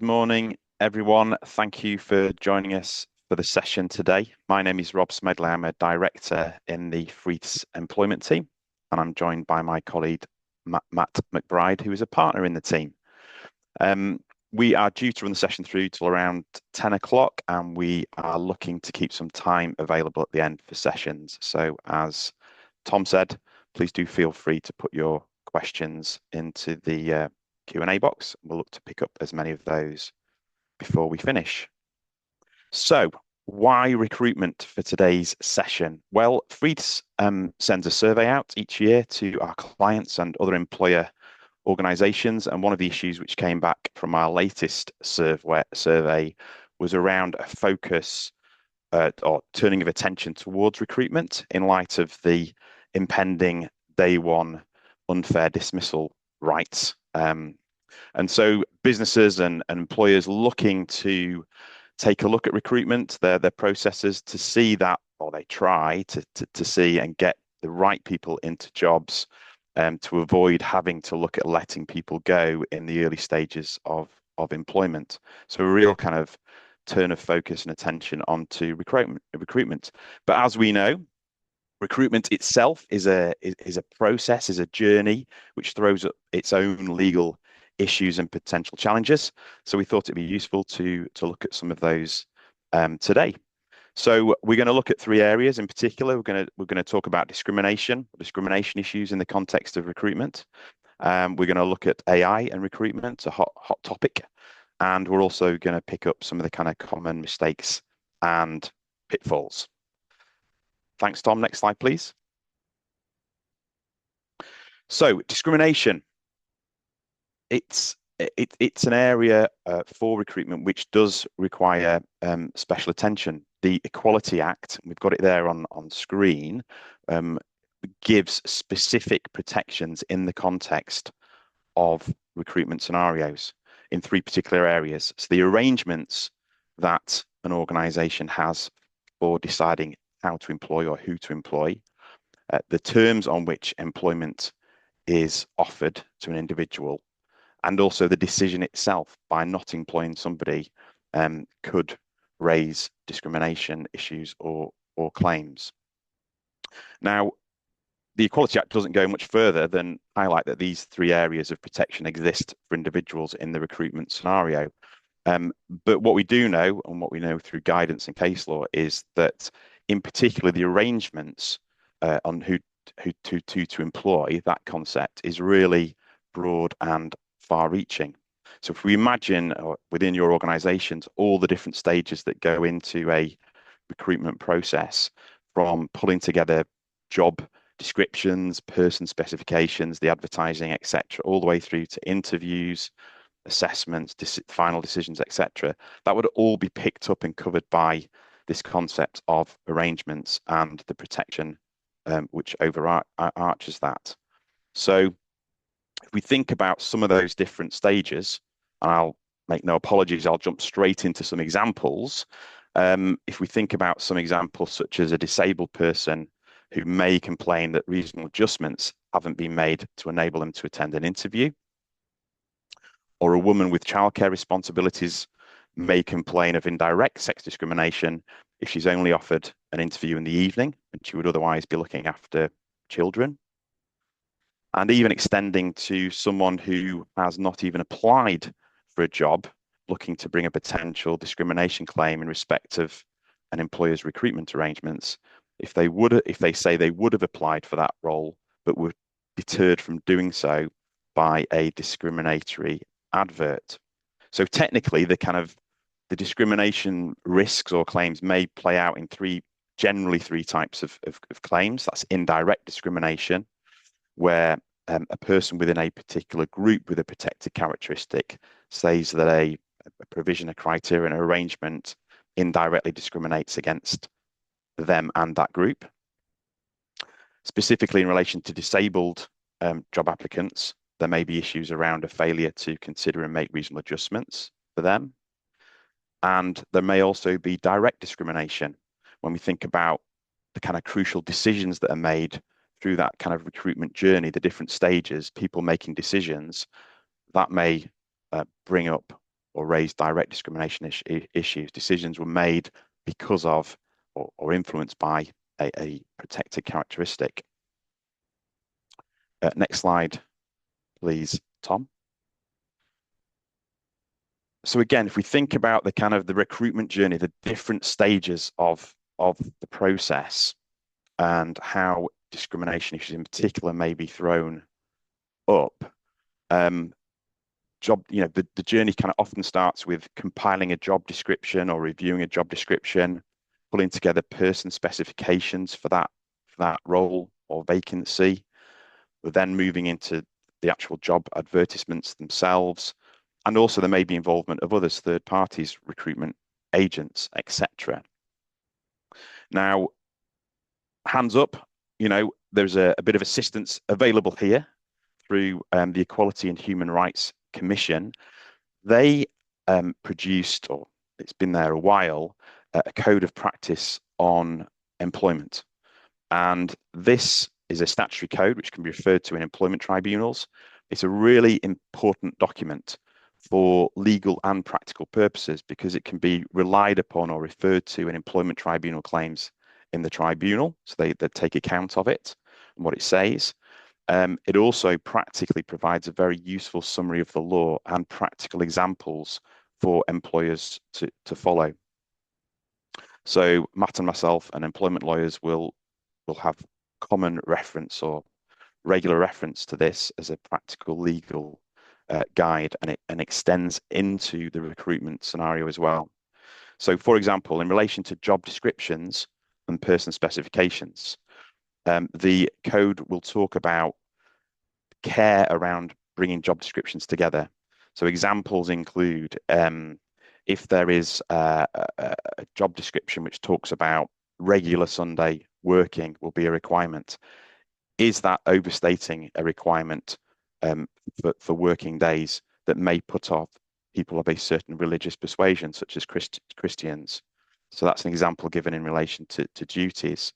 Good morning, everyone. Thank you for joining us for the session today. My name is Rob Smedley. I'm a director in the Freeths employment team, and I'm joined by my colleague, Matt McBride, who is a partner in the team. We are due to run the session through till around 10 o'clock, and we are looking to keep some time available at the end for sessions. So as Tom said, please do feel free to put your questions into the Q&A box. We'll look to pick up as many of those before we finish. So why recruitment for today's session? Well, Freeths sends a survey out each year to our clients and other employer organizations. And one of the issues which came back from our latest survey was around a focus or turning of attention towards recruitment in light of the impending day one unfair dismissal rights. And so businesses and employers looking to take a look at recruitment, their processes to see that, or they try to see and get the right people into jobs, to avoid having to look at letting people go in the early stages of employment. So a real kind of turn of focus and attention onto recruitment. But as we know, recruitment itself is a process, is a journey which throws up its own legal issues and potential challenges. So we thought it'd be useful to look at some of those today. So we're going to look at three areas in particular. We're going to talk about discrimination issues in the context of recruitment. We're going to look at AI and recruitment, a hot topic, and we're also going to pick up some of the kind of common mistakes and pitfalls. Thanks, Tom. Next slide, please. So discrimination. It's an area for recruitment which does require special attention. The Equality Act, we've got it there on screen, gives specific protections in the context of recruitment scenarios in three particular areas. So the arrangements that an organization has for deciding how to employ or who to employ, the terms on which employment is offered to an individual, and also the decision itself by not employing somebody could raise discrimination issues or claims. Now, the Equality Act doesn't go much further than highlight that these three areas of protection exist for individuals in the recruitment scenario. But what we do know, and what we know through guidance and case law, is that in particular the arrangements on who to employ, that concept is really broad and far-reaching. So if we imagine within your organizations all the different stages that go into a recruitment process, from pulling together job descriptions, person specifications, the advertising, etc., all the way through to interviews, assessments, final decisions, etc., that would all be picked up and covered by this concept of arrangements and the protection which overarches that. So if we think about some of those different stages, and I'll make no apologies, I'll jump straight into some examples. If we think about some examples such as a disabled person who may complain that reasonable adjustments haven't been made to enable them to attend an interview, or a woman with childcare responsibilities may complain of indirect sex discrimination if she's only offered an interview in the evening and she would otherwise be looking after children. And even extending to someone who has not even applied for a job, looking to bring a potential discrimination claim in respect of an employer's recruitment arrangements, if they say they would have applied for that role but were deterred from doing so by a discriminatory advert. So technically, the discrimination risks or claims may play out in generally three types of claims. That's indirect discrimination, where a person within a particular group with a protected characteristic says that a provision, a criteria, an arrangement indirectly discriminates against them and that group. Specifically in relation to disabled job applicants, there may be issues around a failure to consider and make reasonable adjustments for them. And there may also be direct discrimination when we think about the kind of crucial decisions that are made through that kind of recruitment journey, the different stages, people making decisions that may bring up or raised direct discrimination issues. Decisions were made because of or influenced by a protected characteristic. Next slide, please, Tom. So again, if we think about the kind of the recruitment journey, the different stages of the process and how discrimination issues in particular may be thrown up, the journey kind of often starts with compiling a job description or reviewing a job description, pulling together person specifications for that role or vacancy. We're then moving into the actual job advertisements themselves, and also there may be involvement of others, third parties, recruitment agents, etc. Now, hands up, there's a bit of assistance available here through the Equality and Human Rights Commission. They produced, or it's been there a while, a code of practice on employment. And this is a statutory code which can be referred to in employment tribunals. It's a really important document for legal and practical purposes because it can be relied upon or referred to in employment tribunal claims in the tribunal. So they take account of it and what it says. It also practically provides a very useful summary of the law and practical examples for employers to follow. So Matt and myself and employment lawyers will have common reference or regular reference to this as a practical legal guide, and it extends into the recruitment scenario as well. So, for example, in relation to job descriptions and person specifications, the code will talk about care around bringing job descriptions together. So examples include if there is a job description which talks about regular Sunday working will be a requirement. Is that overstating a requirement for working days that may put off people of a certain religious persuasion, such as Christians? So that's an example given in relation to duties.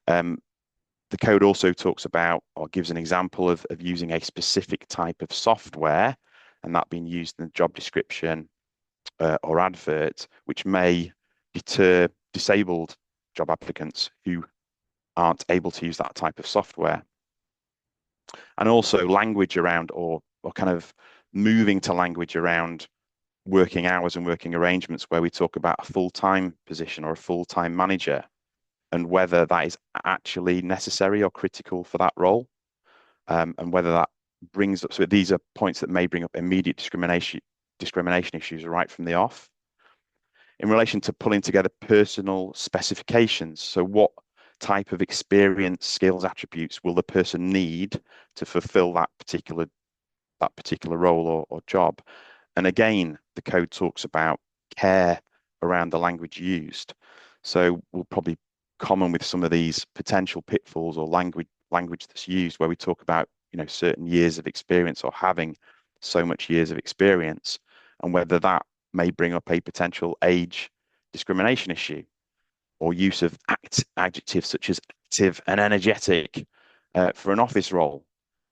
The code also talks about or gives an example of using a specific type of software, and that being used in the job description or advert, which may deter disabled job applicants who aren't able to use that type of software. And also language around or kind of moving to language around working hours and working arrangements where we talk about a full-time position or a full-time manager and whether that is actually necessary or critical for that role, and whether that brings up, so these are points that may bring up immediate discrimination issues right from the off. In relation to pulling together personal specifications, so what type of experience, skills, attributes will the person need to fulfill that particular role or job? And again, the code talks about care around the language used. So we'll probably common with some of these potential pitfalls or language that's used where we talk about certain years of experience or having so much years of experience, and whether that may bring up a potential age discrimination issue, or use of adjectives such as active and energetic for an office role,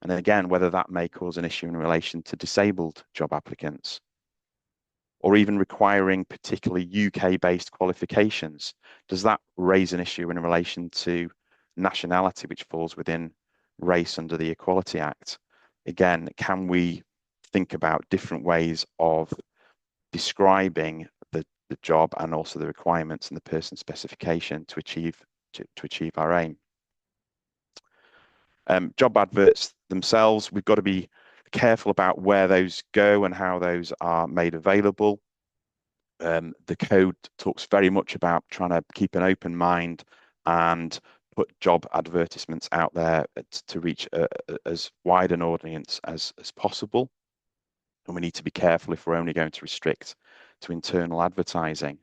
and again whether that may cause an issue in relation to disabled job applicants, or even requiring particularly UK-based qualifications. Does that raise an issue in relation to nationality, which falls within race under the Equality Act? Again, can we think about different ways of describing the job and also the requirements and the person specification to achieve our aim? Job adverts themselves, we've got to be careful about where those go and how those are made available. The code talks very much about trying to keep an open mind and put job advertisements out there to reach as wide an audience as possible. And we need to be careful if we're only going to restrict to internal advertising.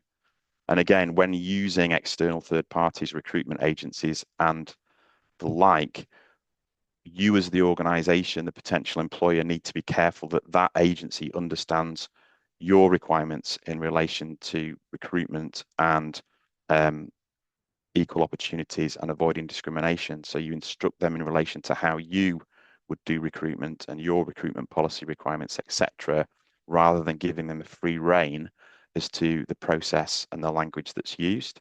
And again, when using external third parties, recruitment agencies and the like, you as the organization, the potential employer, need to be careful that that agency understands your requirements in relation to recruitment and equal opportunities and avoiding discrimination. So you instruct them in relation to how you would do recruitment and your recruitment policy requirements, etc., rather than giving them a free rein as to the process and the language that's used.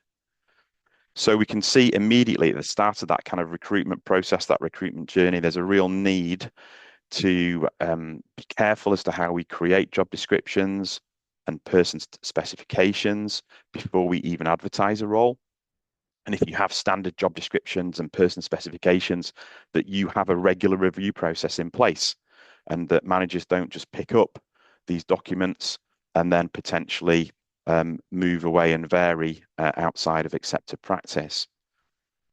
So we can see immediately at the start of that kind of recruitment process, that recruitment journey, there's a real need to be careful as to how we create job descriptions and person specifications before we even advertise a role. And if you have standard job descriptions and person specifications, that you have a regular review process in place, and that managers don't just pick up these documents and then potentially move away and vary outside of accepted practice.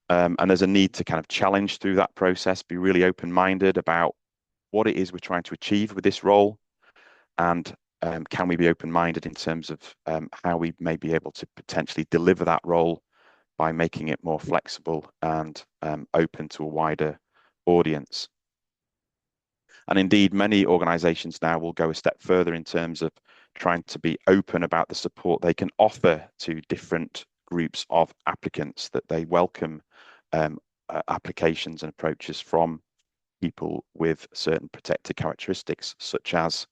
And there's a need to kind of challenge through that process, be really open-minded about what it is we're trying to achieve with this role, and can we be open-minded in terms of how we may be able to potentially deliver that role by making it more flexible and open to a wider audience. And indeed, many organizations now will go a step further in terms of trying to be open about the support they can offer to different groups of applicants, that they welcome applications and approaches from people with certain protected characteristics, such as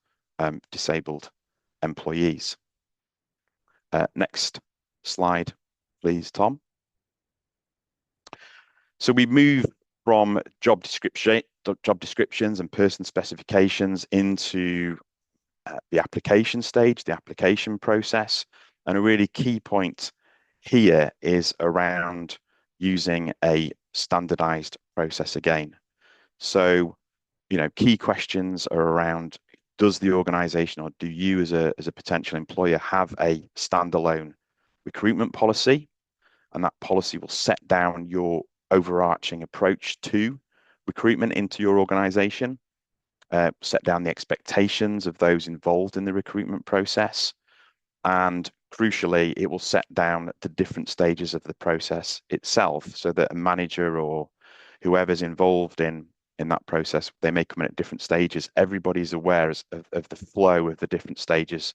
disabled employees. Next slide, please, Tom. So we move from job descriptions and person specifications into the application stage, the application process. And a really key point here is around using a standardized process again. So, key questions are around, does the organization, or do you as a potential employer, have a standalone recruitment policy? And that policy will set down your overarching approach to recruitment into your organization, set down the expectations of those involved in the recruitment process, and crucially, it will set down the different stages of the process itself, so that a manager or whoever's involved in that process, they may come in at different stages. Everybody's aware of the flow of the different stages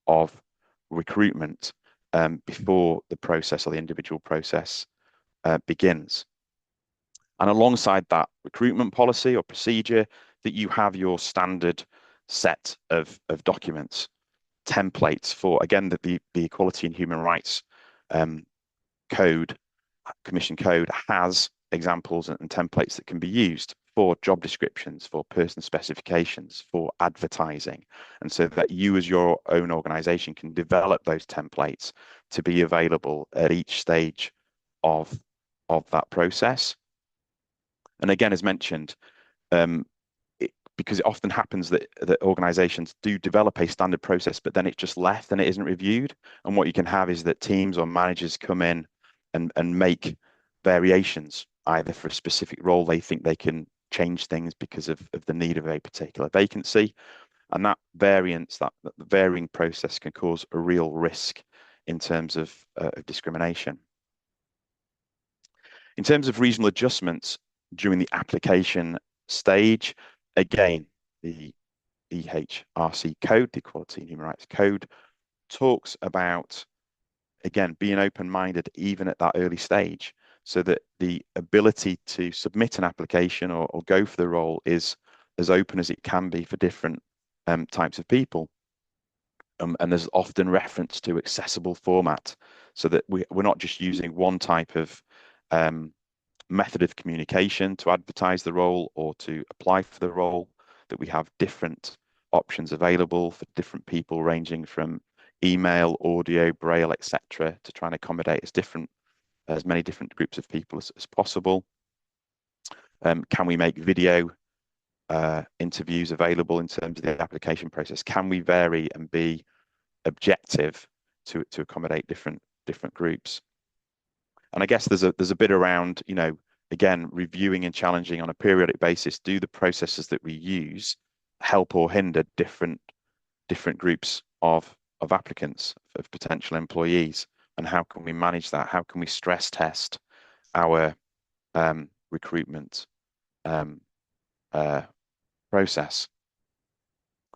of recruitment before the process or the individual process begins. And alongside that recruitment policy or procedure, that you have your standard set of documents, templates for, again, the Equality and Human Rights Code, Commission Code, has examples and templates that can be used for job descriptions, for person specifications, for advertising. And so that you as your own organization can develop those templates to be available at each stage of that process. And again, as mentioned, because it often happens that organizations do develop a standard process, but then it's just left and it isn't reviewed. And what you can have is that teams or managers come in and make variations, either for a specific role they think they can change things because of the need of a particular vacancy. And that variance, that varying process, can cause a real risk in terms of discrimination. In terms of reasonable adjustments during the application stage, again, the EHRC code, the Equality and Human Rights Code, talks about, again, being open-minded even at that early stage, so that the ability to submit an application or go for the role is as open as it can be for different types of people. And there's often reference to accessible format, so that we're not just using one type of method of communication to advertise the role or to apply for the role, that we have different options available for different people, ranging from email, audio, braille, etc., to try and accommodate as many different groups of people as possible. Can we make video interviews available in terms of the application process? Can we vary and be objective to accommodate different groups? And I guess there's a bit around, again, reviewing and challenging on a periodic basis. Do the processes that we use help or hinder different groups of applicants, of potential employees? And how can we manage that? How can we stress test our recruitment process?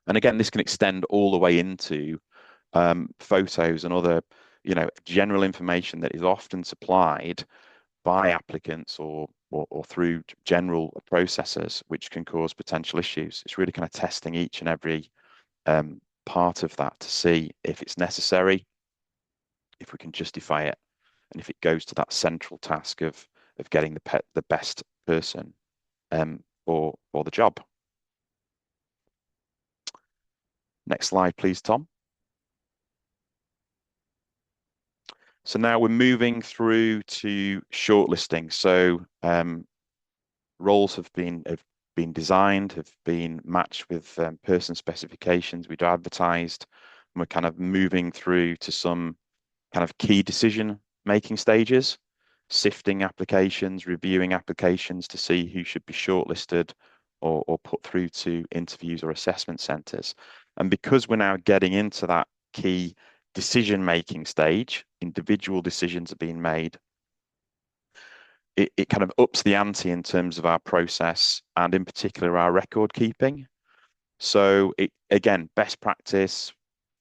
And again, this can extend all the way into photos and other, general information that is often supplied by applicants or through general processes, which can cause potential issues. It's really kind of testing each and every part of that to see if it's necessary, if we can justify it, and if it goes to that central task of getting the best person for the job. Next slide, please, Tom. So now we're moving through to shortlisting. So roles have been designed, have been matched with person specifications. We've advertised, and we're kind of moving through to some kind of key decision making stages, sifting applications, reviewing applications to see who should be shortlisted or put through to interviews or assessment centres. And because we're now getting into that key decision-making stage, individual decisions are being made, it kind of ups the ante in terms of our process and in particular our record keeping. So it, again, best practice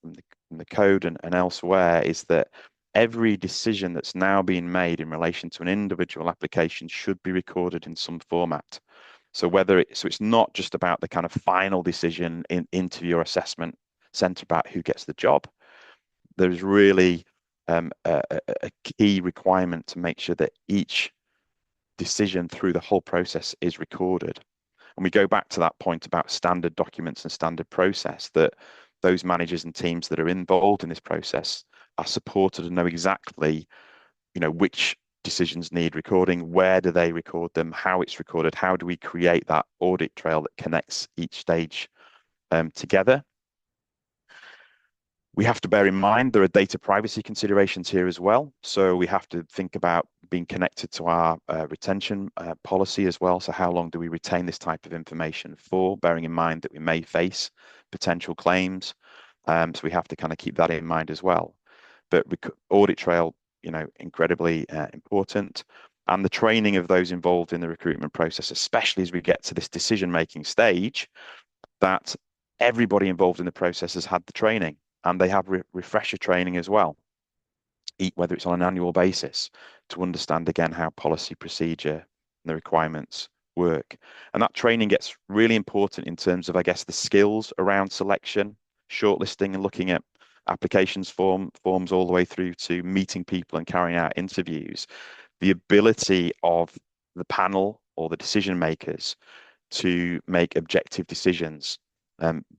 from the code and elsewhere is that every decision that's now being made in relation to an individual application should be recorded in some format. So it's not just about the kind of final decision in interview or assessment center about who gets the job. There's really a key requirement to make sure that each decision through the whole process is recorded. And we go back to that point about standard documents and standard process, that those managers and teams that are involved in this process are supported and know exactly, which decisions need recording, where do they record them, how it's recorded, how do we create that audit trail that connects each stage together. We have to bear in mind there are data privacy considerations here as well. So we have to think about being connected to our retention policy as well. So how long do we retain this type of information for, bearing in mind that we may face potential claims. So we have to kind of keep that in mind as well. But audit trail, incredibly important. And the training of those involved in the recruitment process, especially as we get to this decision-making stage, that everybody involved in the process has had the training. And they have refresher training as well, whether it's on an annual basis, to understand again how policy, procedure, and the requirements work. And that training gets really important in terms of, I guess, the skills around selection, shortlisting, and looking at applications forms all the way through to meeting people and carrying out interviews. The ability of the panel or the decision makers to make objective decisions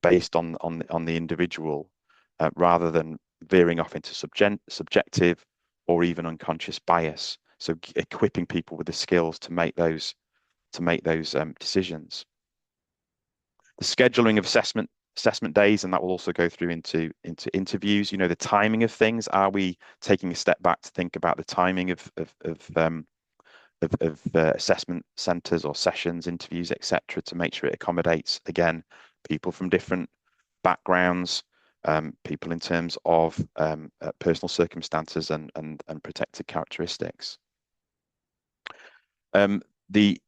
based on the individual. Rather than veering off into subjective or even unconscious bias. So equipping people with the skills to make those decisions. The scheduling of assessment days, and that will also go through into interviews. The timing of things. Are we taking a step back to think about the timing of assessment centres or sessions, interviews, etc., to make sure it accommodates again people from different backgrounds, people in terms of personal circumstances and protected characteristics. The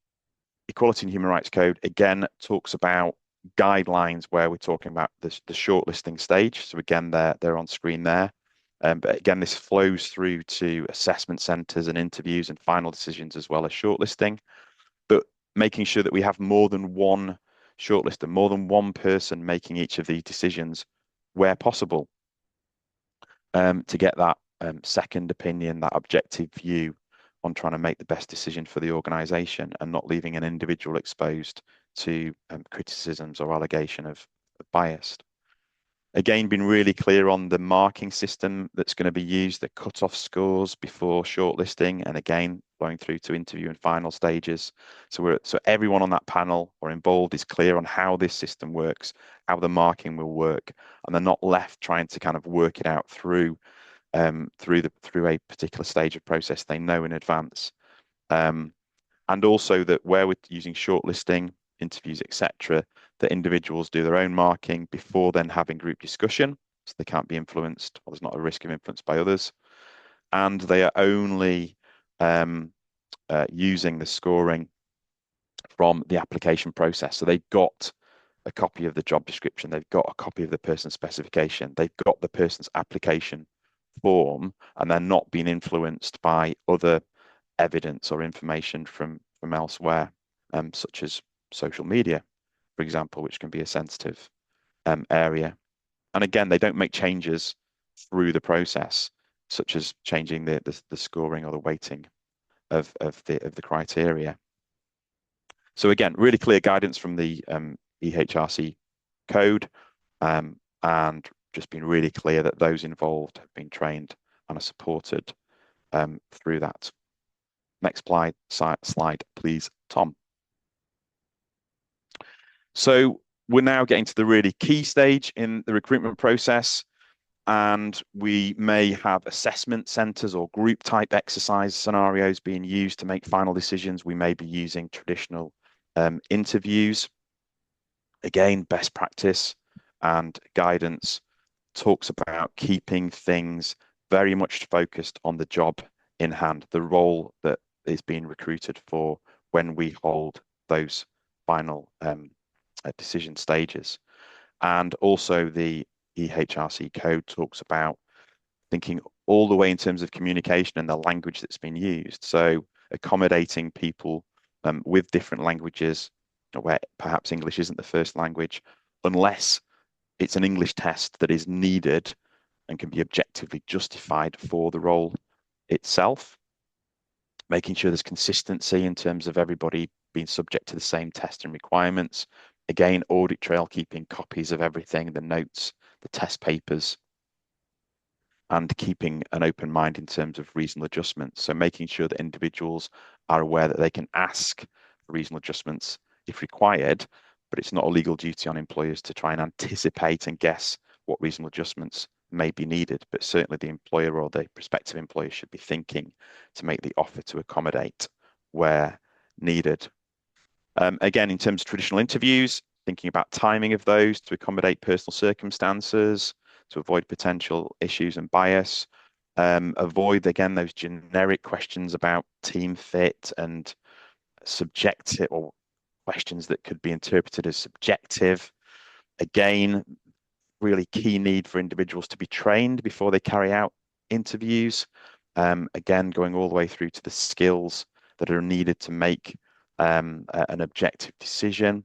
Equality and Human Rights Code again talks about guidelines where we're talking about the shortlisting stage. So again, they're on screen there. But again, this flows through to assessment centres and interviews and final decisions as well as shortlisting. But making sure that we have more than one shortlister, more than one person making each of these decisions where possible, to get that second opinion, that objective view on trying to make the best decision for the organisation and not leaving an individual exposed to criticisms or allegation of bias. Again, been really clear on the marking system that's going to be used, the cut-off scores before shortlisting, and again, going through to interview and final stages. So everyone on that panel or involved is clear on how this system works, how the marking will work, and they're not left trying to kind of work it out through a particular stage of process they know in advance. And also that where we're using shortlisting, interviews, etc., that individuals do their own marking before then having group discussion, so they can't be influenced, or there's not a risk of influence by others. And they are only using the scoring from the application process. So they've got a copy of the job description, they've got a copy of the person's specification, they've got the person's application form, and they're not being influenced by other evidence or information from elsewhere, such as social media, for example, which can be a sensitive area. And again, they don't make changes through the process, such as changing the scoring or the weighting of the criteria. So again, really clear guidance from the EHRC code, and just been really clear that those involved have been trained and are supported through that. Next slide, please, Tom. So we're now getting to the really key stage in the recruitment process, and we may have assessment centres or group type exercise scenarios being used to make final decisions. We may be using traditional interviews. Again, best practice and guidance talks about keeping things very much focused on the job in hand, the role that is being recruited for when we hold those final decision stages. And also the EHRC code talks about thinking all the way in terms of communication and the language that's been used. So accommodating people with different languages, where perhaps English isn't the first language, unless it's an English test that is needed and can be objectively justified for the role itself. Making sure there's consistency in terms of everybody being subject to the same test and requirements. Again, audit trail, keeping copies of everything, the notes, the test papers, and keeping an open mind in terms of reasonable adjustments. So making sure that individuals are aware that they can ask for reasonable adjustments if required, but it's not a legal duty on employers to try and anticipate and guess what reasonable adjustments may be needed. But certainly the employer or the prospective employer should be thinking to make the offer to accommodate where needed. Again, in terms of traditional interviews, thinking about timing of those to accommodate personal circumstances, to avoid potential issues and bias. Avoid, again, those generic questions about team fit and subjective, or questions that could be interpreted as subjective. Again, really key need for individuals to be trained before they carry out interviews. Again, going all the way through to the skills that are needed to make an objective decision.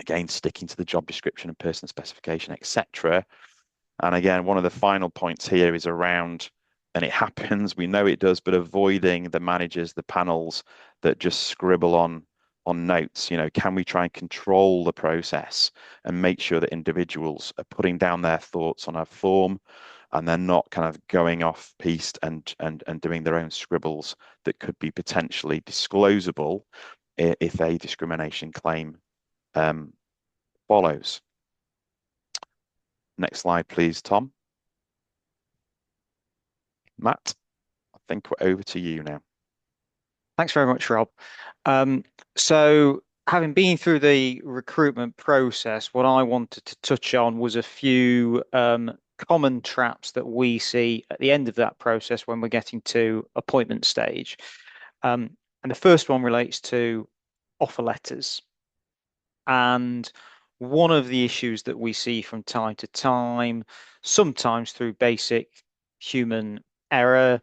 Again, sticking to the job description and personal specification, etc. And again, one of the final points here is around, and it happens, we know it does, but avoiding the managers, the panels that just scribble on notes. Can we try and control the process and make sure that individuals are putting down their thoughts on a form and they're not kind of going off piste and doing their own scribbles that could be potentially disclosable if a discrimination claim follows. Next slide, please, Tom. Matt, I think we're over to you now. Thanks very much, Rob. So having been through the recruitment process, what I wanted to touch on was a few common traps that we see at the end of that process when we're getting to appointment stage. And the first one relates to offer letters. And one of the issues that we see from time to time, sometimes through basic human error,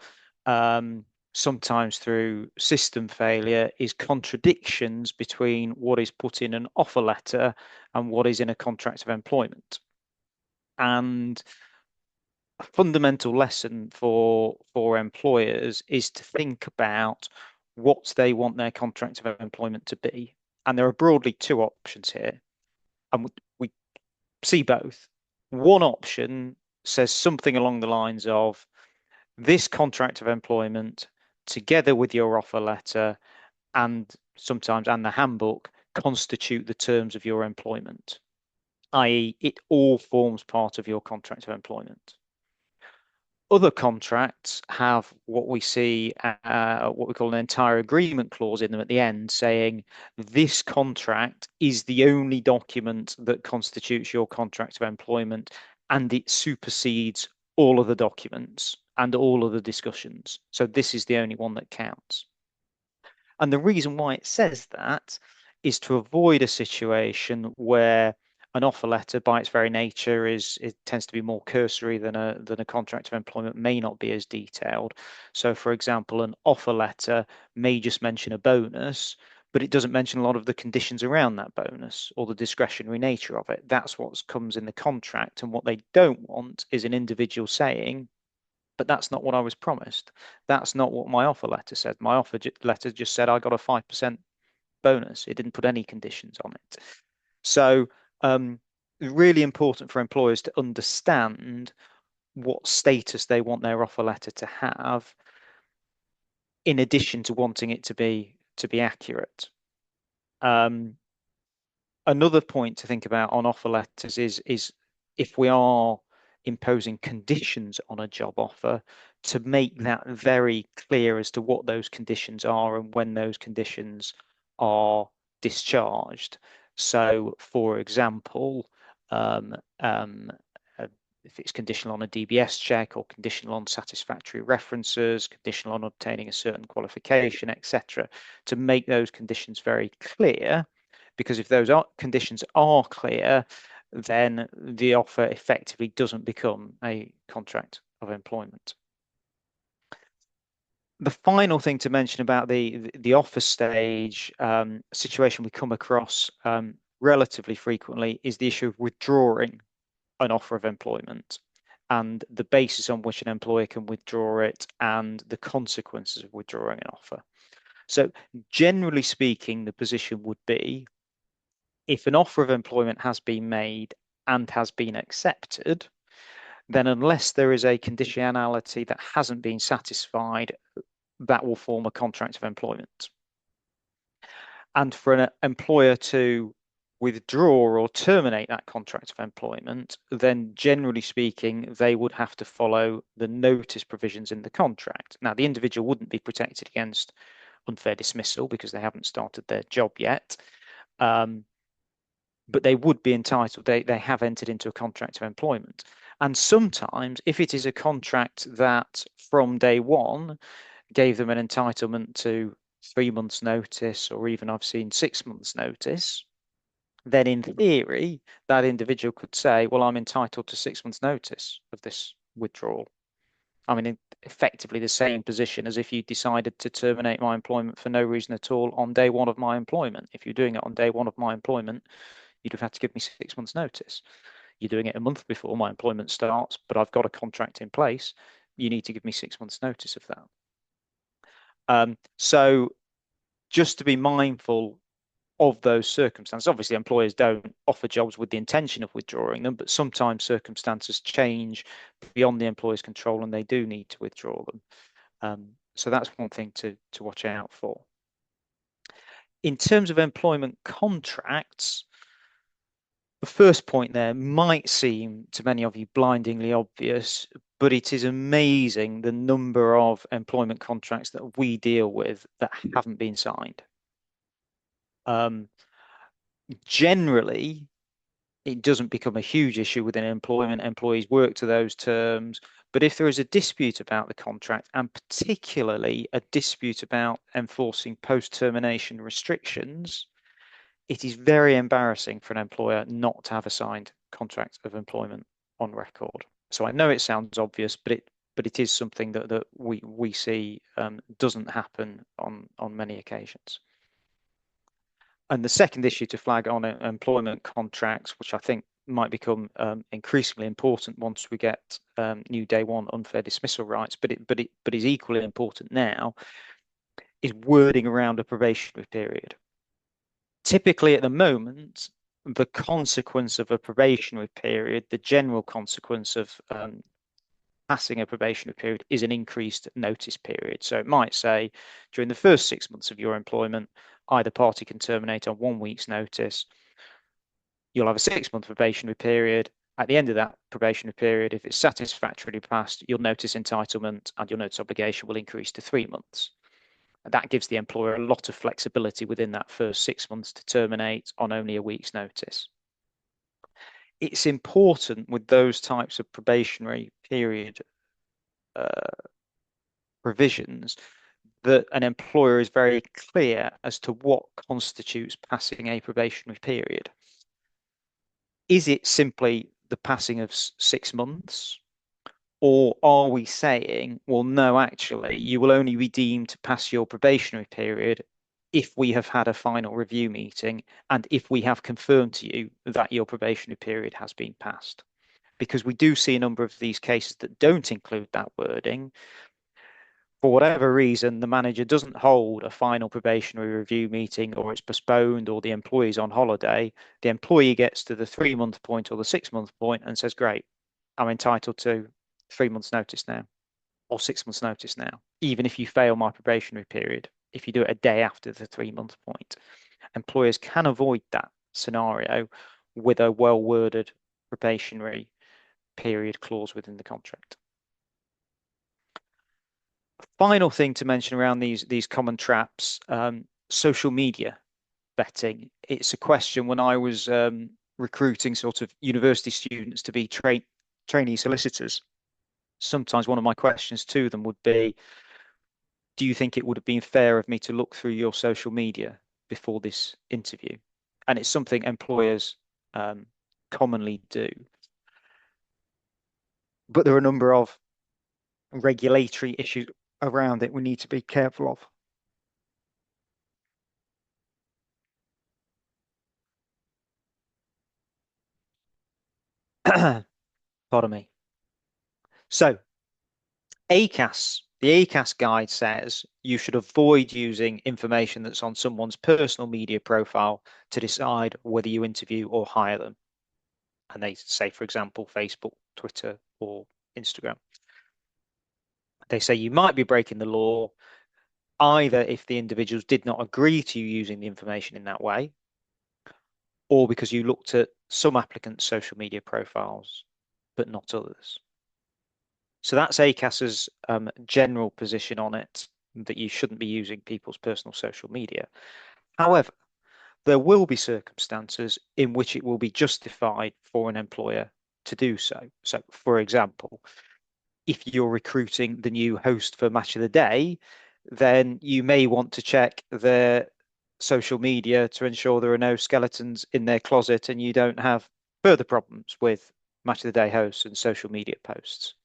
sometimes through system failure, is contradictions between what is put in an offer letter and what is in a contract of employment. And a fundamental lesson for employers is to think about what they want their contract of employment to be. And there are broadly two options here, and we see both. One option says something along the lines of, this contract of employment, together with your offer letter and sometimes the handbook, constitute the terms of your employment, i.e., it all forms part of your contract of employment. Other contracts have what we see, what we call an entire agreement clause in them at the end, saying this contract is the only document that constitutes your contract of employment, and it supersedes all other documents and all other discussions. So this is the only one that counts. And the reason why it says that is to avoid a situation where an offer letter, by its very nature, it tends to be more cursory than a contract of employment, may not be as detailed. So, for example, an offer letter may just mention a bonus, but it doesn't mention a lot of the conditions around that bonus or the discretionary nature of it. That's what comes in the contract. And what they don't want is an individual saying, but that's not what I was promised. That's not what my offer letter said. My offer letter just said I got a 5% bonus. It didn't put any conditions on it. So really important for employers to understand what status they want their offer letter to have, in addition to wanting it to be accurate. Another point to think about on offer letters is if we are imposing conditions on a job offer, to make that very clear as to what those conditions are and when those conditions are discharged. So, for example, um, um, if it's conditional on a DBS check or conditional on satisfactory references, conditional on obtaining a certain qualification, etc., to make those conditions very clear, because if those conditions are clear, then the offer effectively doesn't become a contract of employment. The final thing to mention about the offer stage situation we come across relatively frequently is the issue of withdrawing an offer of employment and the basis on which an employer can withdraw it and the consequences of withdrawing an offer. So generally speaking, the position would be if an offer of employment has been made and has been accepted, then unless there is a conditionality that hasn't been satisfied, that will form a contract of employment. And for an employer to withdraw or terminate that contract of employment, then generally speaking, they would have to follow the notice provisions in the contract. Now, the individual wouldn't be protected against unfair dismissal because they haven't started their job yet. But they would be entitled, they have entered into a contract of employment. And sometimes, if it is a contract that from day one gave them an entitlement to 3 months' notice, or even I've seen 6 months' notice, then in theory, that individual could say, well, I'm entitled to 6 months' notice of this withdrawal. I'm in effectively the same position as if you decided to terminate my employment for no reason at all on day one of my employment. If you're doing it on day one of my employment, you'd have had to give me 6 months' notice. You're doing it a month before my employment starts, but I've got a contract in place. You need to give me 6 months' notice of that. So just to be mindful of those circumstances. Obviously, employers don't offer jobs with the intention of withdrawing them, but sometimes circumstances change beyond the employer's control and they do need to withdraw them. So that's one thing to watch out for. In terms of employment contracts, the first point there might seem to many of you blindingly obvious, but it is amazing the number of employment contracts that we deal with that haven't been signed. Generally, it doesn't become a huge issue within employment. Employees work to those terms. But if there is a dispute about the contract, and particularly a dispute about enforcing post-termination restrictions, it is very embarrassing for an employer not to have a signed contract of employment on record. So I know it sounds obvious, but it is something that we see doesn't happen on many occasions. And the second issue to flag on employment contracts, which I think might become increasingly important once we get new day one unfair dismissal rights, but is equally important now, is wording around a probationary period. Typically, at the moment, the consequence of a probationary period, the general consequence of passing a probationary period, is an increased notice period. So it might say during the first 6 months of your employment, either party can terminate on 1 week's notice. You'll have a 6-month probationary period. At the end of that probationary period, if it's satisfactorily passed, your notice entitlement and your notice obligation will increase to 3 months. And that gives the employer a lot of flexibility within that first 6 months to terminate on only a week's notice. It's important with those types of probationary period provisions that an employer is very clear as to what constitutes passing a probationary period. Is it simply the passing of 6 months? Or are we saying, well, no, actually, you will only be deemed to pass your probationary period if we have had a final review meeting and if we have confirmed to you that your probationary period has been passed. Because we do see a number of these cases that don't include that wording. For whatever reason, the manager doesn't hold a final probationary review meeting, or it's postponed, or the employee's on holiday. The employee gets to the 3-month point or the 6-month point and says, great, I'm entitled to 3 months notice now or 6 months notice now, even if you fail my probationary period, if you do it a day after the 3-month point. Employers can avoid that scenario with a well-worded probationary period clause within the contract. Final thing to mention around these common traps, social media vetting. It's a question when I was recruiting sort of university students to be trainee solicitors. Sometimes one of my questions to them would be, do you think it would have been fair of me to look through your social media before this interview? And it's something employers commonly do. But there are a number of regulatory issues around it we need to be careful of. Pardon me. So the ACAS guide says you should avoid using information that's on someone's personal media profile to decide whether you interview or hire them. And they say, for example, Facebook, Twitter, or Instagram. They say you might be breaking the law either if the individuals did not agree to you using the information in that way, or because you looked at some applicants' social media profiles, but not others. So that's ACAS's general position on it, that you shouldn't be using people's personal social media. However, there will be circumstances in which it will be justified for an employer to do so. So, for example, if you're recruiting the new host for Match of the Day, then you may want to check their social media to ensure there are no skeletons in their closet and you don't have further problems with Match of the Day hosts and social media posts.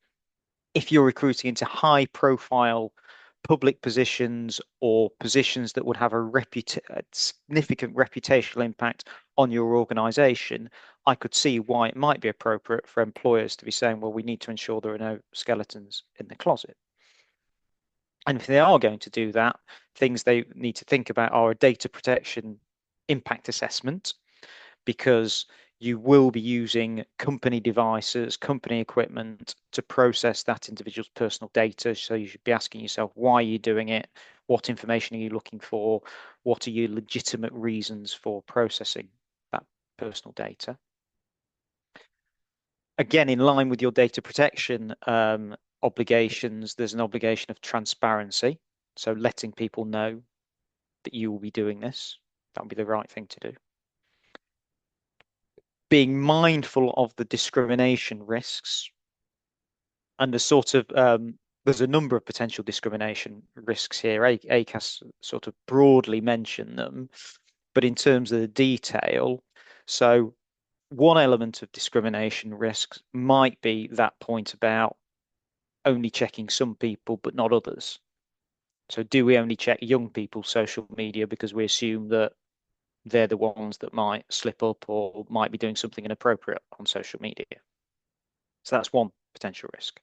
If you're recruiting into high profile public positions or positions that would have a significant reputational impact on your organization, I could see why it might be appropriate for employers to be saying, well, we need to ensure there are no skeletons in the closet. And if they are going to do that, things they need to think about are a data protection impact assessment, because you will be using company devices, company equipment to process that individual's personal data. So you should be asking yourself, why are you doing it? What information are you looking for? What are your legitimate reasons for processing that personal data? Again, in line with your data protection obligations, there's an obligation of transparency. So letting people know that you will be doing this, that would be the right thing to do. Being mindful of the discrimination risks, and there's a number of potential discrimination risks here. ACAS sort of broadly mention them, but in terms of the detail, so one element of discrimination risks might be that point about only checking some people but not others. So do we only check young people's social media because we assume that they're the ones that might slip up or might be doing something inappropriate on social media? So that's one potential risk.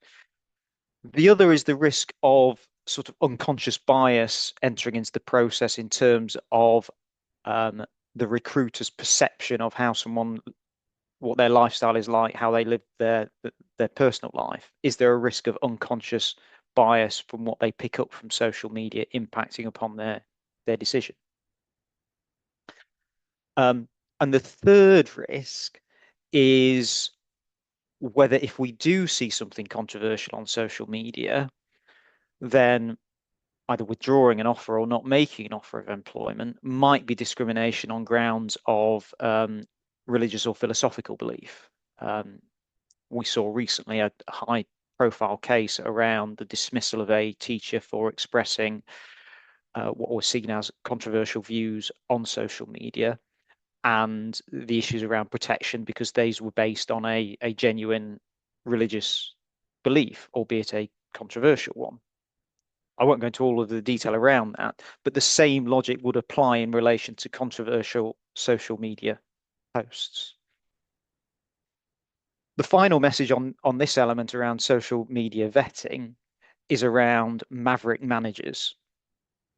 The other is the risk of sort of unconscious bias entering into the process in terms of the recruiter's perception of what their lifestyle is like, how they live their personal life. Is there a risk of unconscious bias from what they pick up from social media impacting upon their decision? And the third risk is whether, if we do see something controversial on social media, then either withdrawing an offer or not making an offer of employment might be discrimination on grounds of religious or philosophical belief. We saw recently a high profile case around the dismissal of a teacher for expressing what was seen as controversial views on social media, and the issues around protection because these were based on a genuine religious belief, albeit a controversial one. I won't go into all of the detail around that, but the same logic would apply in relation to controversial social media posts. The final message on this element around social media vetting is around maverick managers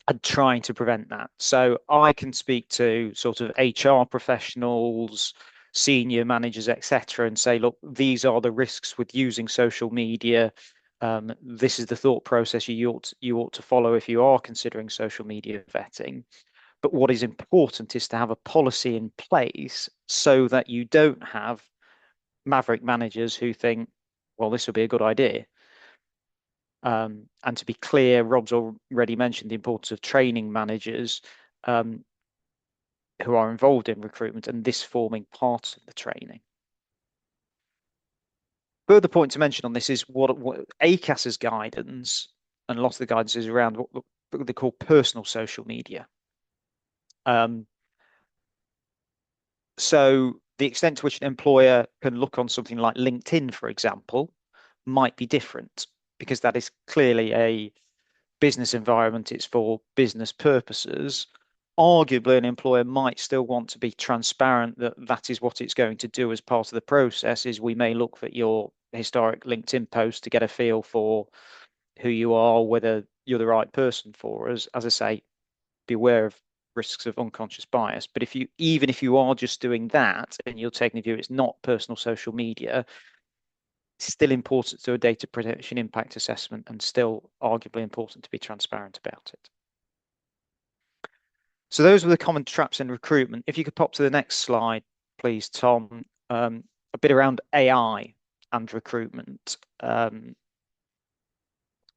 and trying to prevent that. So I can speak to sort of HR professionals, senior managers, etc., and say, look, these are the risks with using social media. This is the thought process you ought to follow if you are considering social media vetting. But what is important is to have a policy in place so that you don't have maverick managers who think, well, this will be a good idea. And to be clear, Rob's already mentioned the importance of training managers who are involved in recruitment and this forming part of the training. Further point to mention on this is what ACAS's guidance, and a lot of the guidance is around what they call personal social media. So the extent to which an employer can look on something like LinkedIn, for example, might be different because that is clearly a business environment. It's for business purposes. Arguably, an employer might still want to be transparent that that is what it's going to do as part of the process. Is we may look at your historic LinkedIn post to get a feel for who you are, whether you're the right person for us. As I say, be aware of risks of unconscious bias. But even if you are just doing that and you're taking the view it's not personal social media, it's still important to do a data protection impact assessment and still arguably important to be transparent about it. So those were the common traps in recruitment. If you could pop to the next slide, please, Tom. A bit around AI and recruitment.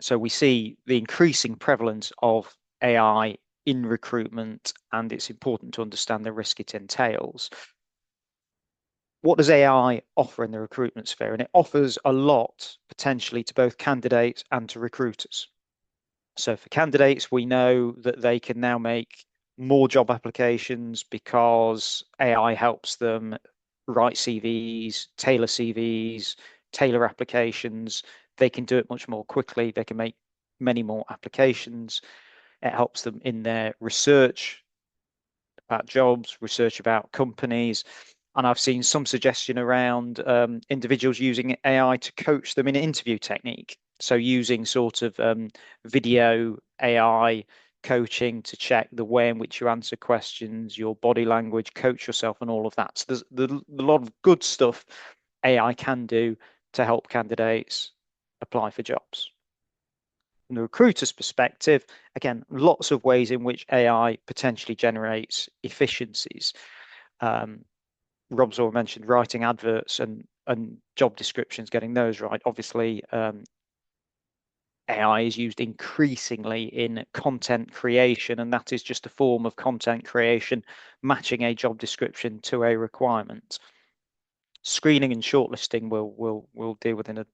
So we see the increasing prevalence of AI in recruitment, and it's important to understand the risk it entails. What does AI offer in the recruitment sphere? And it offers a lot potentially to both candidates and to recruiters. So for candidates, we know that they can now make more job applications because AI helps them write CVs, tailor applications. They can do it much more quickly. They can make many more applications. It helps them in their research about jobs, research about companies. And I've seen some suggestion around individuals using AI to coach them in interview technique. So using sort of video AI coaching to check the way in which you answer questions, your body language, coach yourself, and all of that. So there's a lot of good stuff AI can do to help candidates apply for jobs. From the recruiter's perspective, again, lots of ways in which AI potentially generates efficiencies. Rob's already mentioned writing adverts and job descriptions, getting those right. Obviously, AI is used increasingly in content creation, and that is just a form of content creation, matching a job description to a requirement. Screening and shortlisting we'll deal with in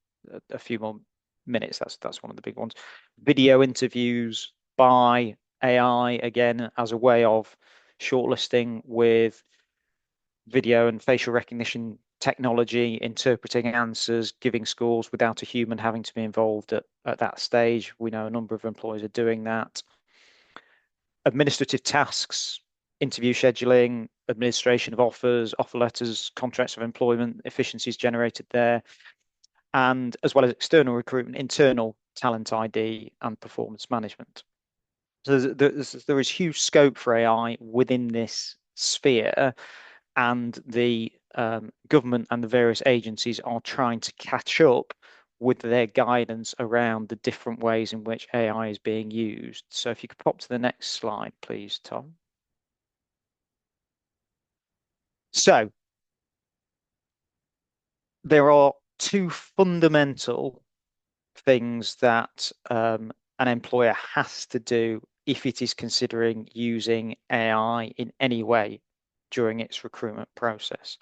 a few more minutes. That's one of the big ones. Video interviews by AI, again, as a way of shortlisting with video and facial recognition technology, interpreting answers, giving scores without a human having to be involved at that stage. We know a number of employers are doing that. Administrative tasks, interview scheduling, administration of offers, offer letters, contracts of employment, efficiencies generated there, and as well as external recruitment, internal talent ID and performance management. So there is huge scope for AI within this sphere, and the government and the various agencies are trying to catch up with their guidance around the different ways in which AI is being used. So if you could pop to the next slide, please, Tom. So there are two fundamental things that an employer has to do if it is considering using AI in any way during its recruitment process: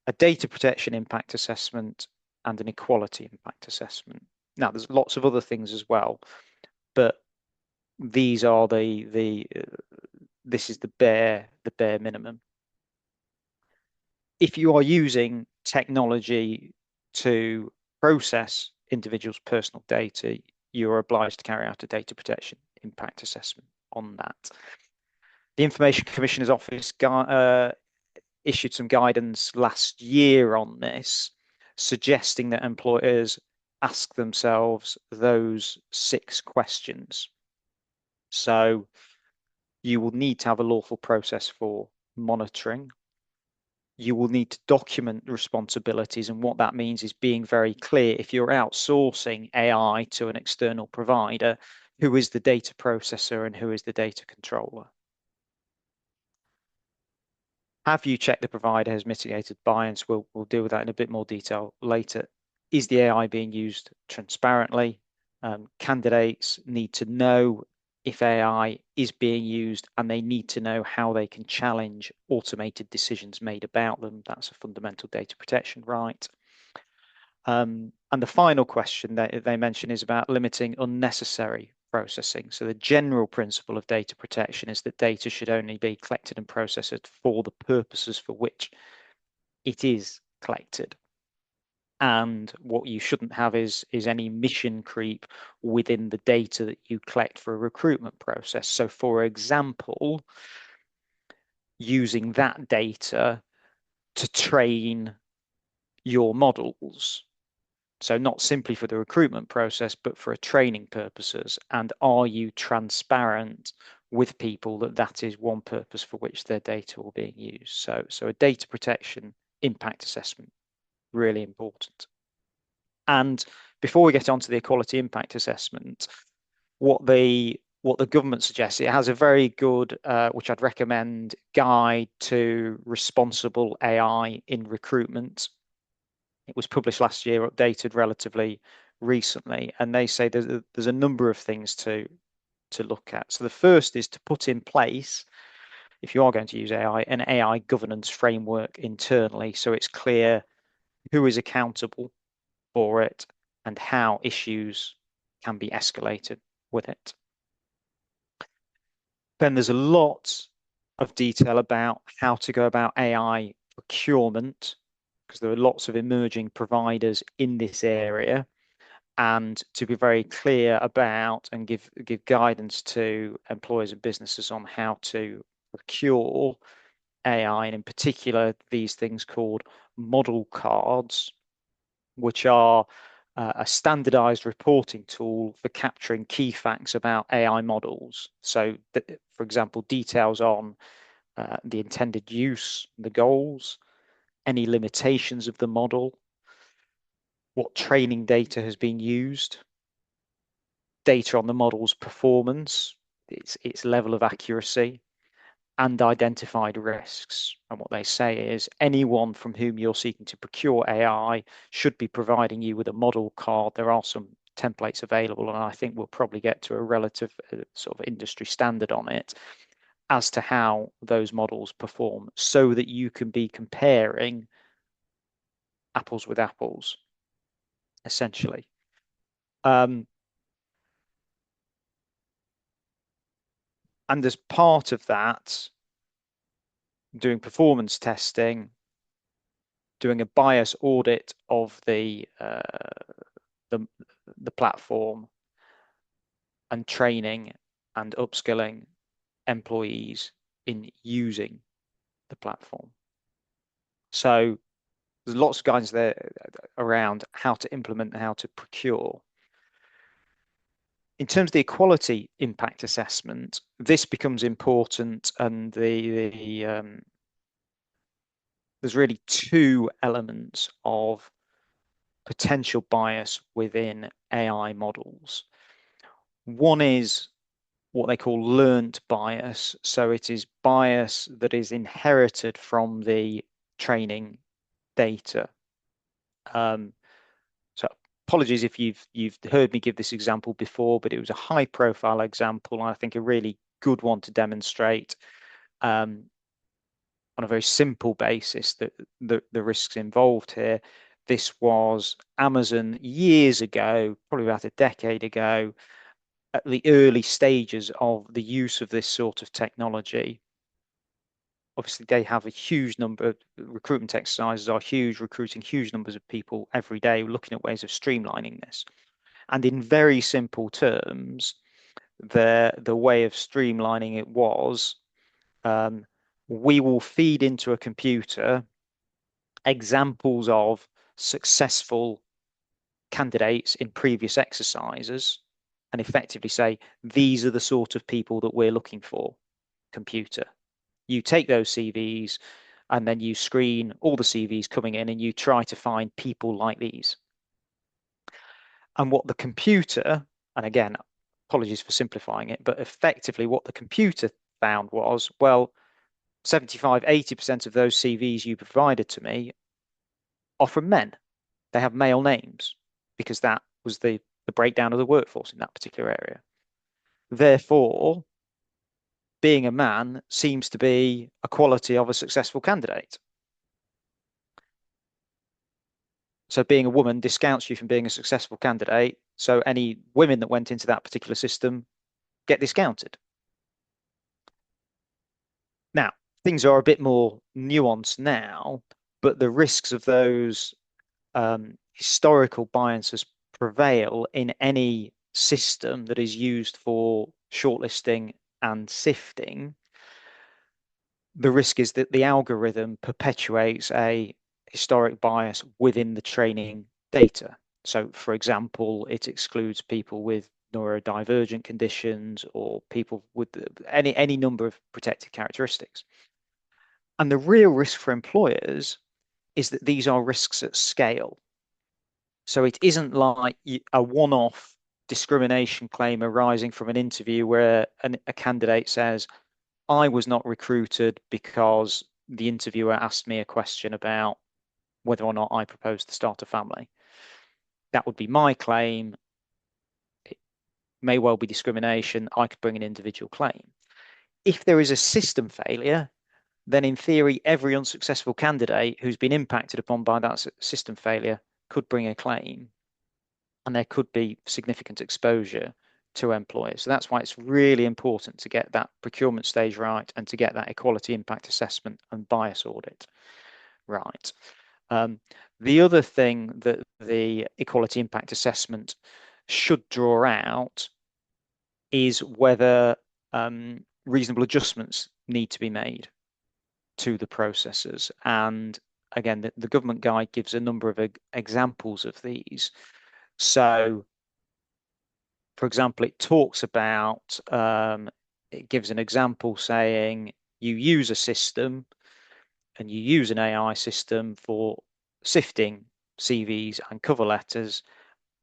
a data protection impact assessment and an equality impact assessment. Now, there's lots of other things as well, but these are this is the bare minimum. If you are using technology to process individuals' personal data, you're obliged to carry out a data protection impact assessment on that. The Information Commissioner's Office issued some guidance last year on this, suggesting that employers ask themselves those 6 questions. So you will need to have a lawful process for monitoring. You will need to document responsibilities, and what that means is being very clear. If you're outsourcing AI to an external provider, who is the data processor and who is the data controller? Have you checked the provider has mitigated bias? We'll deal with that in a bit more detail later. Is the AI being used transparently? Candidates need to know if AI is being used, and they need to know how they can challenge automated decisions made about them. That's a fundamental data protection right. And the final question that they mention is about limiting unnecessary processing. So the general principle of data protection is that data should only be collected and processed for the purposes for which it is collected. And what you shouldn't have is any mission creep within the data that you collect for a recruitment process. So for example, using that data to train your models. So not simply for the recruitment process, but for a training purposes. And are you transparent with people that that is one purpose for which their data will be used? So a data protection impact assessment, really important. And before we get on to the equality impact assessment, what the government suggests, it has a very good, which I'd recommend, guide to responsible AI in recruitment. It was published last year, updated relatively recently, and they say there's a number of things to look at. So the first is to put in place, if you are going to use AI, an AI governance framework internally, so it's clear who is accountable for it and how issues can be escalated with it. Then there's a lot of detail about how to go about AI procurement, because there are lots of emerging providers in this area, and to be very clear about and give guidance to employers and businesses on how to procure AI, and in particular these things called model cards, which are a standardized reporting tool for capturing key facts about AI models. So, for example, details on the intended use, the goals, any limitations of the model, what training data has been used, data on the model's performance, its level of accuracy, and identified risks. And what they say is anyone from whom you're seeking to procure AI should be providing you with a model card. There are some templates available, and I think we'll probably get to a relative sort of industry standard on it as to how those models perform, so that you can be comparing apples with apples, essentially. And as part of that, doing performance testing, doing a bias audit of the platform, and training and upskilling employees in using the platform. So there's lots of guidance there around how to implement and how to procure. In terms of the equality impact assessment, this becomes important, and there's really 2 elements of potential bias within AI models. One is what they call learned bias. So it is bias that is inherited from the training data. So apologies if you've heard me give this example before, but it was a high profile example, and I think a really good one to demonstrate on a very simple basis that the risks involved here. This was Amazon years ago, probably about a decade ago, at the early stages of the use of this sort of technology. Obviously, they have a huge number of recruitment exercises, are huge, recruiting huge numbers of people every day, looking at ways of streamlining this. And in very simple terms, the way of streamlining it was we will feed into a computer examples of successful candidates in previous exercises and effectively say, these are the sort of people that we're looking for, computer. You take those CVs and then you screen all the CVs coming in and you try to find people like these. And what the computer, and again, apologies for simplifying it, but effectively what the computer found was, well, 75, 80% of those CVs you provided to me are from men. They have male names because that was the breakdown of the workforce in that particular area. Therefore, being a man seems to be a quality of a successful candidate. So being a woman discounts you from being a successful candidate. So any women that went into that particular system get discounted. Now, things are a bit more nuanced now, but the risks of those historical biases prevail in any system that is used for shortlisting and sifting. The risk is that the algorithm perpetuates a historic bias within the training data. So, for example, it excludes people with neurodivergent conditions or people with any number of protected characteristics. And the real risk for employers is that these are risks at scale. So it isn't like a one-off discrimination claim arising from an interview where a candidate says, I was not recruited because the interviewer asked me a question about whether or not I proposed to start a family. That would be my claim. It may well be discrimination. I could bring an individual claim. If there is a system failure, then in theory, every unsuccessful candidate who's been impacted upon by that system failure could bring a claim, and there could be significant exposure to employers. So that's why it's really important to get that procurement stage right and to get that equality impact assessment and bias audit right. The other thing that the equality impact assessment should draw out is whether reasonable adjustments need to be made to the processes. And again, the government guide gives a number of examples of these. So, for example, it talks about, it gives an example saying you use a system and you use an AI system for sifting CVs and cover letters,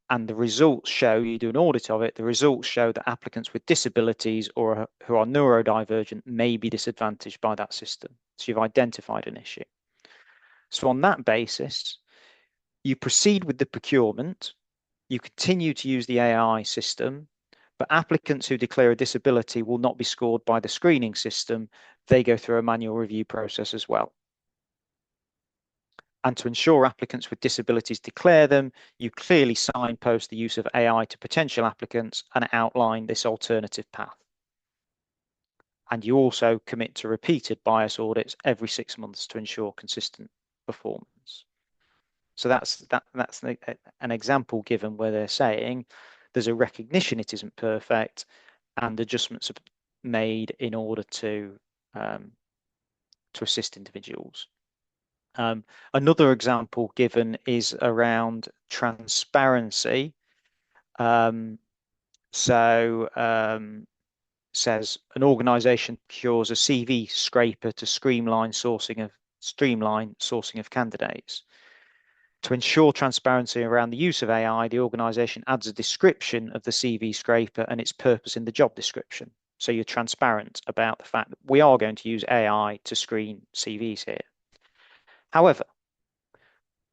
and the results show, you do an audit of it, the results show that applicants with disabilities or who are neurodivergent may be disadvantaged by that system. So you've identified an issue. So on that basis, you proceed with the procurement, you continue to use the AI system, but applicants who declare a disability will not be scored by the screening system. They go through a manual review process as well. And to ensure applicants with disabilities declare them, you clearly signpost the use of AI to potential applicants and outline this alternative path. And you also commit to repeated bias audits every 6 months to ensure consistent performance. So that's an example given where they're saying there's a recognition it isn't perfect and adjustments are made in order to assist individuals. Another example given is around transparency. Says an organization procures a CV scraper to streamline sourcing of candidates. To ensure transparency around the use of AI, the organization adds a description of the CV scraper and its purpose in the job description. So you're transparent about the fact that we are going to use AI to screen CVs here. However,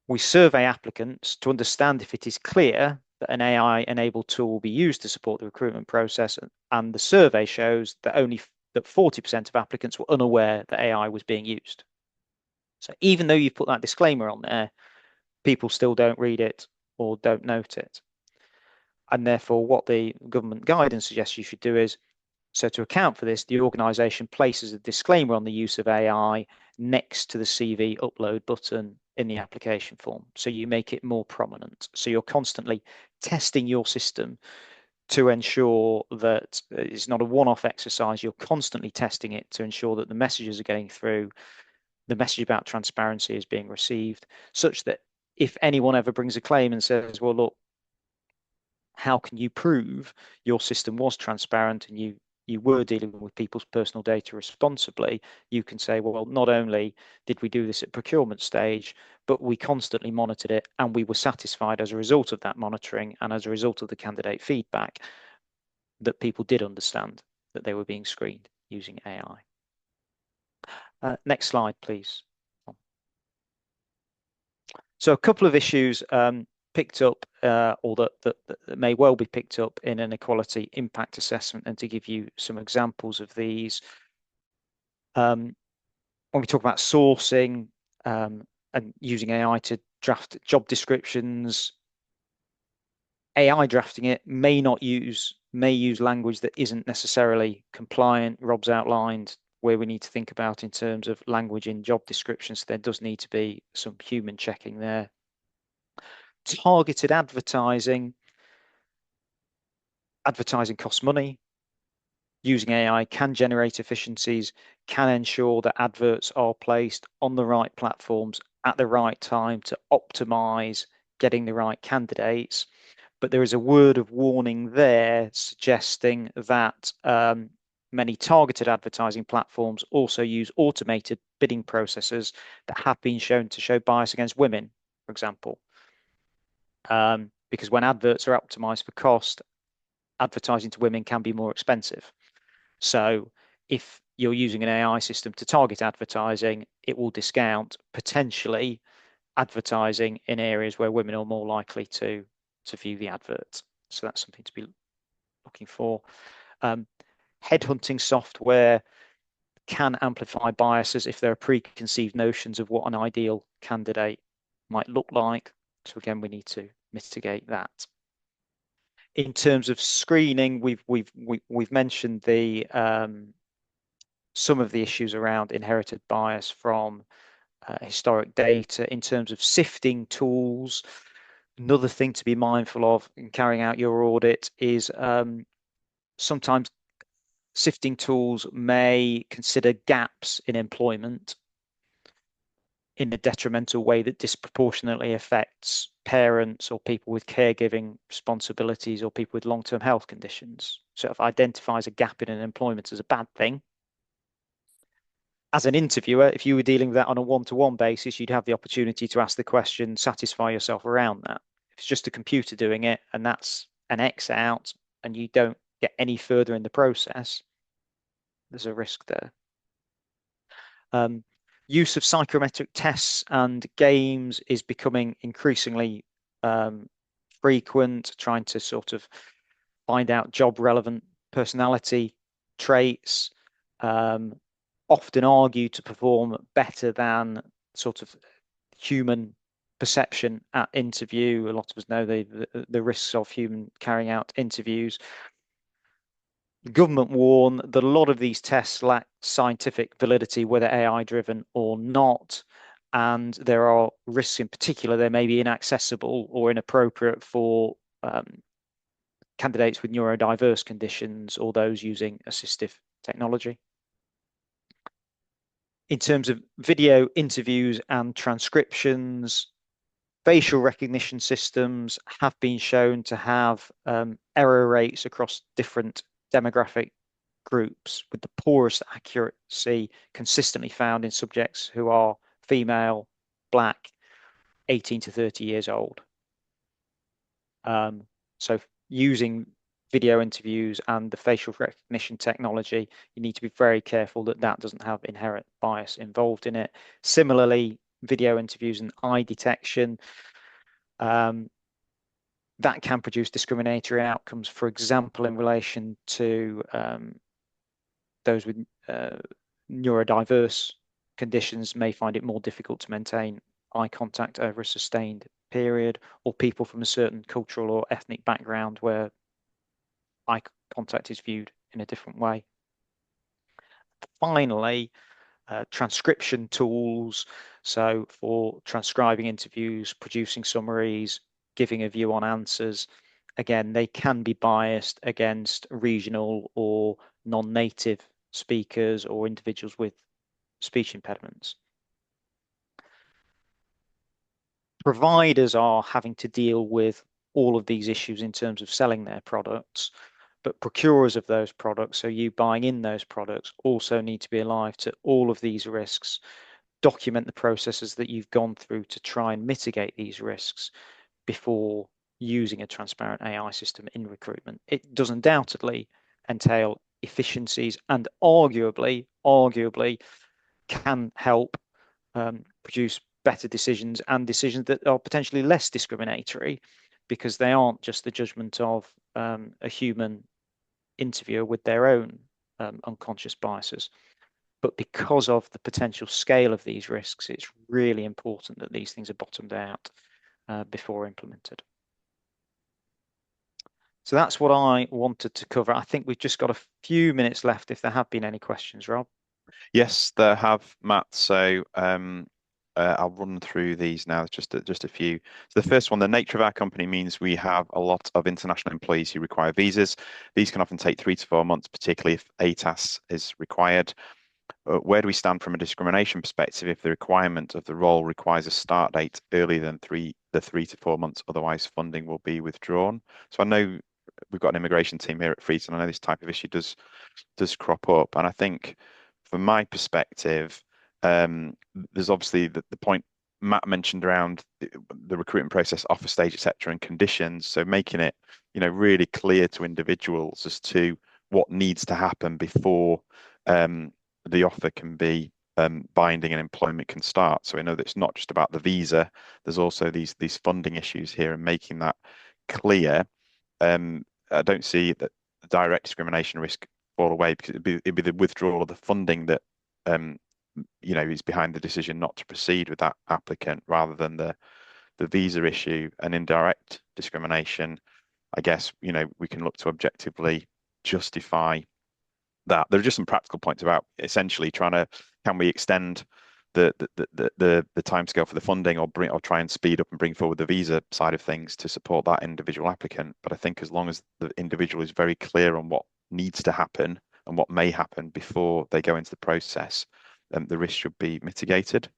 we survey applicants to understand if it is clear that an AI-enabled tool will be used to support the recruitment process, and the survey shows that only 40% of applicants were unaware that AI was being used. So even though you've put that disclaimer on there, people still don't read it or don't note it. And therefore, what the government guidance suggests you should do is, so to account for this, the organisation places a disclaimer on the use of AI next to the CV upload button in the application form. So you make it more prominent. So you're constantly testing your system to ensure that it's not a one-off exercise. You're constantly testing it to ensure that the messages are getting through, the message about transparency is being received, such that if anyone ever brings a claim and says, well, look, how can you prove your system was transparent and you were dealing with people's personal data responsibly, you can say, well, not only did we do this at procurement stage, but we constantly monitored it and we were satisfied as a result of that monitoring and as a result of the candidate feedback that people did understand that they were being screened using AI. Next slide, please. So a couple of issues picked up or that may well be picked up in an equality impact assessment, and to give you some examples of these. When we talk about sourcing and using AI to draft job descriptions, AI drafting it may use language that isn't necessarily compliant. Rob's outlined where we need to think about in terms of language in job descriptions. There does need to be some human checking there. Targeted advertising costs money. Using AI can generate efficiencies, can ensure that adverts are placed on the right platforms at the right time to optimize getting the right candidates. But there is a word of warning there suggesting that many targeted advertising platforms also use automated bidding processes that have been shown to show bias against women, for example. Because when adverts are optimized for cost, advertising to women can be more expensive. So if you're using an AI system to target advertising, it will discount potentially advertising in areas where women are more likely to view the advert. So that's something to be looking for. Headhunting software can amplify biases if there are preconceived notions of what an ideal candidate might look like. So again, we need to mitigate that. In terms of screening, we've mentioned the some of the issues around inherited bias from historic data. In terms of sifting tools, another thing to be mindful of in carrying out your audit is sometimes sifting tools may consider gaps in employment in a detrimental way that disproportionately affects parents or people with caregiving responsibilities or people with long-term health conditions. So if it identifies a gap in an employment as a bad thing, as an interviewer, if you were dealing with that on a one-to-one basis, you'd have the opportunity to ask the question, satisfy yourself around that. If it's just a computer doing it and that's an X out and you don't get any further in the process, there's a risk there. Use of psychometric tests and games is becoming increasingly frequent, trying to sort of find out job relevant personality traits, often argued to perform better than sort of human perception at interview. A lot of us know the risks of human carrying out interviews. The government warn that a lot of these tests lack scientific validity, whether AI driven or not. And there are risks in particular, they may be inaccessible or inappropriate for candidates with neurodiverse conditions or those using assistive technology. In terms of video interviews and transcriptions, facial recognition systems have been shown to have error rates across different demographic groups, with the poorest accuracy consistently found in subjects who are female, black, 18 to 30 years old. So using video interviews and the facial recognition technology, you need to be very careful that that doesn't have inherent bias involved in it. Similarly, video interviews and eye detection, that can produce discriminatory outcomes, for example, in relation to those with neurodiverse conditions may find it more difficult to maintain eye contact over a sustained period, or people from a certain cultural or ethnic background where eye contact is viewed in a different way. Finally, transcription tools. So for transcribing interviews, producing summaries, giving a view on answers, again, they can be biased against regional or non-native speakers or individuals with speech impediments. Providers are having to deal with all of these issues in terms of selling their products, but procurers of those products, so you buying in those products, also need to be alive to all of these risks, document the processes that you've gone through to try and mitigate these risks before using a transparent AI system in recruitment. It does undoubtedly entail efficiencies and arguably can help produce better decisions and decisions that are potentially less discriminatory because they aren't just the judgment of a human interviewer with their own unconscious biases. But because of the potential scale of these risks, it's really important that these things are bottomed out before implemented. So that's what I wanted to cover. I think we've just got a few minutes left if there have been any questions, Rob. Yes, there have, Matt. So I'll run through these now, just a few. So the first one, the nature of our company means we have a lot of international employees who require visas. These can often take 3 to 4 months, particularly if ATAS is required. Where do we stand from a discrimination perspective if the requirement of the role requires a start date earlier than the 3 to 4 months, otherwise funding will be withdrawn? So I know we've got an immigration team here at Freeton. I know this type of issue does crop up, and I think from my perspective, there's obviously the point Matt mentioned around the recruitment process, offer stage, etc., and conditions. So making it, really clear to individuals as to what needs to happen before the offer can be binding and employment can start. So I know that it's not just about the visa. There's also these funding issues here, and making that clear. I don't see that the direct discrimination risk fall away because it'd be the withdrawal of the funding that is behind the decision not to proceed with that applicant rather than the visa issue. And indirect discrimination, I guess, we can look to objectively justify that. There are just some practical points about essentially can we extend the timescale for the funding or try and speed up and bring forward the visa side of things to support that individual applicant. But I think as long as the individual is very clear on what needs to happen and what may happen before they go into the process, the risk should be mitigated.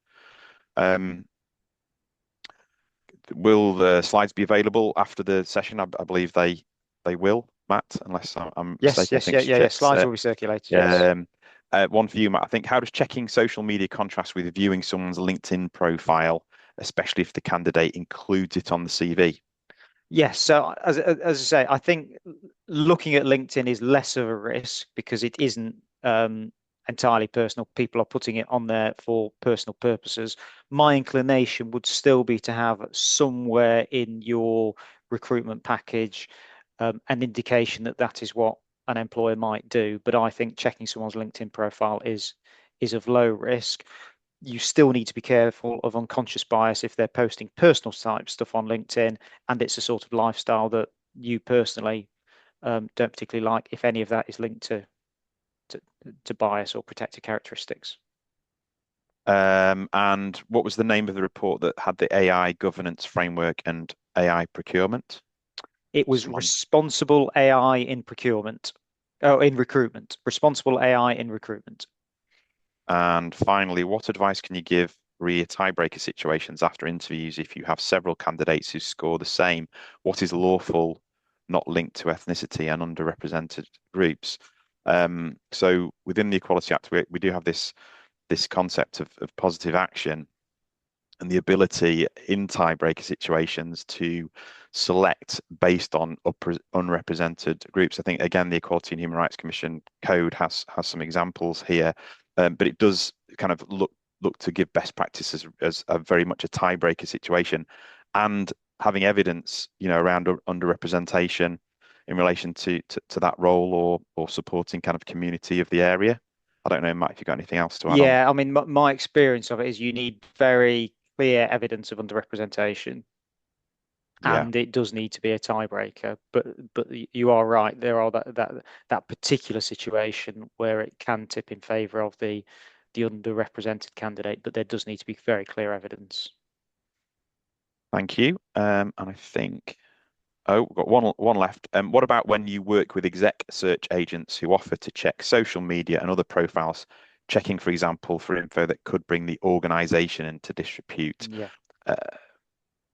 Will the slides be available after the session? I believe they will, Matt, unless I'm Yes, mistaken. I yes, think yeah. Slides will be circulated. Yes. one for you, Matt. I think, how does checking social media contrast with viewing someone's LinkedIn profile, especially if the candidate includes it on the CV? Yes. So as I say, I think looking at LinkedIn is less of a risk because it isn't entirely personal. People are putting it on there for personal purposes. My inclination would still be to have somewhere in your recruitment package an indication that that is what an employer might do. But I think checking someone's LinkedIn profile is of low risk. You still need to be careful of unconscious bias if they're posting personal type stuff on LinkedIn and it's a sort of lifestyle that you personally don't particularly like, if any of that is linked to bias or protected characteristics. And what was the name of the report that had the AI governance framework and AI procurement? It was responsible AI in procurement. Oh, in recruitment. Responsible AI in recruitment. And finally, what advice can you give re tiebreaker situations after interviews if you have several candidates who score the same? What is lawful, not linked to ethnicity and underrepresented groups? So within the Equality Act, we do have this concept of positive action and the ability in tiebreaker situations to select based on unrepresented groups. I think, again, the Equality and Human Rights Commission code has some examples here, but it does kind of look to give best practices as a very much a tiebreaker situation, and having evidence, around underrepresentation in relation to that role or supporting kind of community of the area. I don't know, Matt, if you've got anything else to add on. Yeah, I mean, my experience of it is you need very clear evidence of underrepresentation, Yeah. and it does need to be a tiebreaker. But you are right, there are that particular situation where it can tip in favour of the underrepresented candidate, but there does need to be very clear evidence. Thank you. And I think Oh, we've got one left. What about when you work with exec search agents who offer to check social media and other profiles, checking, for example, for info that could bring the organization into disrepute? Yeah. Uh,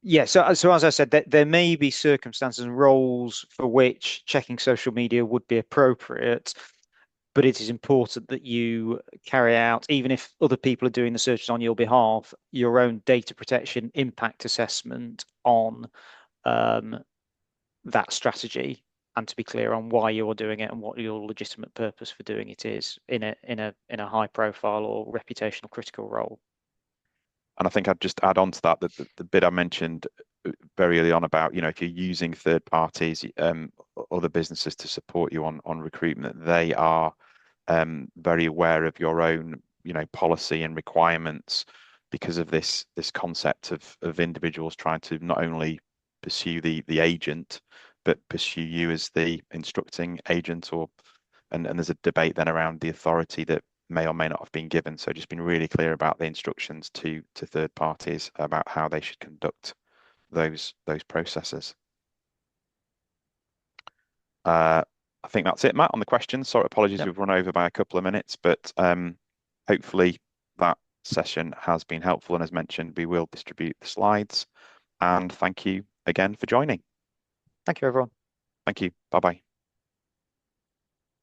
Yeah, so as I said, there may be circumstances and roles for which checking social media would be appropriate, but it is important that you carry out, even if other people are doing the searches on your behalf, your own data protection impact assessment on um, that strategy, and to be clear on why you're doing it and what your legitimate purpose for doing it is in a high profile or reputational critical role. And I think I'd just add on to that the bit I mentioned very early on about, if you're using third parties, other businesses to support you on recruitment, they are very aware of your own, policy and requirements because of this concept of individuals trying to not only pursue the agent, but pursue you as the instructing agent and there's a debate then around the authority that may or may not have been given. So just being really clear about the instructions to third parties about how they should conduct those processes. Uh, I think that's it, Matt, on the questions. Sorry, apologies, Yep. we've run over by a couple of minutes, but hopefully that session has been helpful. And as mentioned, we will distribute the slides. And thank you again for joining. Thank you, everyone. Thank you. Bye bye.